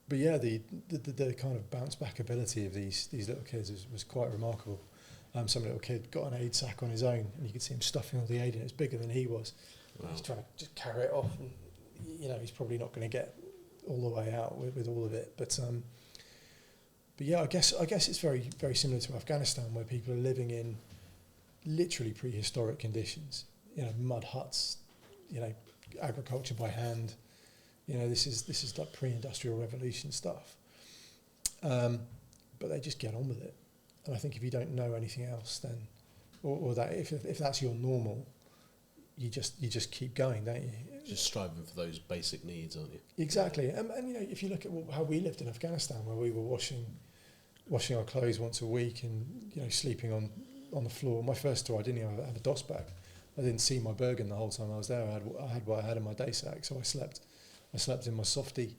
but yeah, the kind of bounce back ability of these little kids was quite remarkable. Some little kid got an aid sack on his own, and you could see him stuffing all the aid in. It's bigger than he was. Wow. He's trying to just carry it off, and he's probably not going to get all the way out with all of it. But yeah, I guess it's very, very similar to Afghanistan, where people are living in literally prehistoric conditions. Mud huts, agriculture by hand. This is like pre-industrial revolution stuff. But they just get on with it. And I think if you don't know anything else, then, or that if that's your normal, you just keep going, don't you? Just striving for those basic needs, aren't you? Exactly. And if you look at how we lived in Afghanistan, where we were washing our clothes once a week and sleeping on the floor. My first tour, I didn't even have a DOS bag. I didn't see my Bergen the whole time I was there. I had what I had in my day sack, so I slept in my softie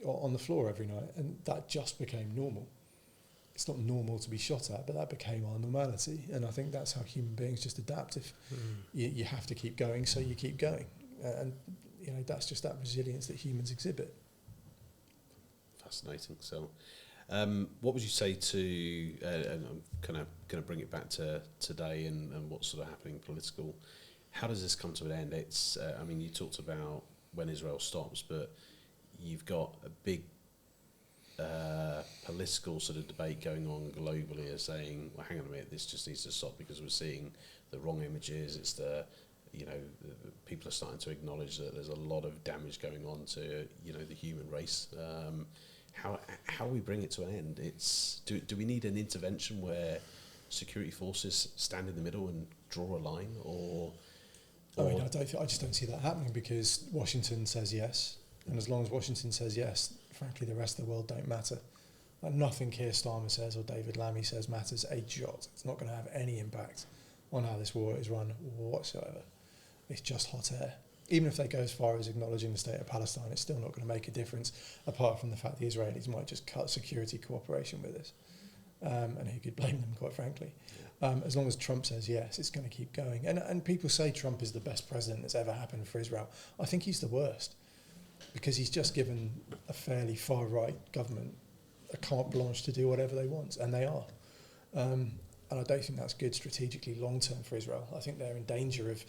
on the floor every night, and that just became normal. It's not normal to be shot at, but that became our normality, and I think that's how human beings just adapt. If you have to keep going, so you keep going, and that's just that resilience that humans exhibit. Fascinating. So, what would you say to? And I'm kind of going to bring it back to today and what's sort of happening political. How does this come to an end? It's. You talked about when Israel stops, but you've got a big political sort of debate going on globally as saying, well, hang on a minute, this just needs to stop because we're seeing the wrong images. It's the people are starting to acknowledge that there's a lot of damage going on to the human race. How we bring it to an end? It's do we need an intervention where security forces stand in the middle and draw a line, or I just don't see that happening, because Washington says yes, and as long as Washington says yes, frankly, the rest of the world don't matter. Nothing Keir Starmer says or David Lammy says matters a jot. It's not going to have any impact on how this war is run whatsoever. It's just hot air. Even if they go as far as acknowledging the state of Palestine, it's still not going to make a difference, apart from the fact the Israelis might just cut security cooperation with us. And who could blame them, quite frankly? As long as Trump says yes, it's going to keep going. And people say Trump is the best president that's ever happened for Israel. I think he's the worst, because he's just given a fairly far-right government a carte blanche to do whatever they want, and they are. And I don't think that's good strategically long-term for Israel. I think they're in danger of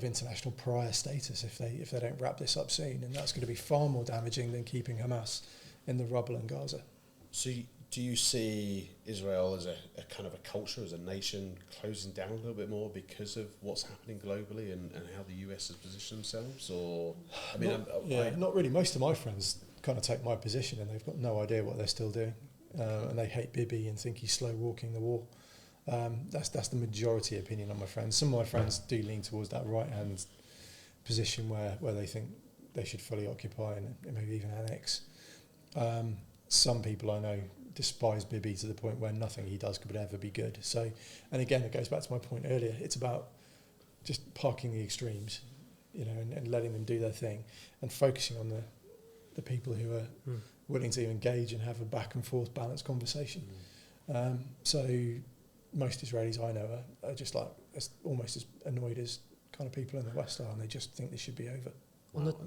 international pariah status if they don't wrap this up soon, and that's going to be far more damaging than keeping Hamas in the rubble in Gaza. So do you see Israel as a kind of a culture, as a nation, closing down a little bit more because of what's happening globally and how the US has positioned themselves? Or not really. Most of my friends kind of take my position, and they've got no idea what they're still doing, and they hate Bibi and think he's slow walking the war. That's the majority opinion of my friends. Some of my friends do lean towards that right-hand position where they think they should fully occupy and maybe even annex. Some people I know despise Bibi to the point where nothing he does could ever be good. So, and again, it goes back to my point earlier. It's about just parking the extremes, and letting them do their thing, and focusing on the people who are willing to engage and have a back and forth balanced conversation. So most Israelis I know are just like almost as annoyed as kind of people in the West are, and they just think this should be over. Wow.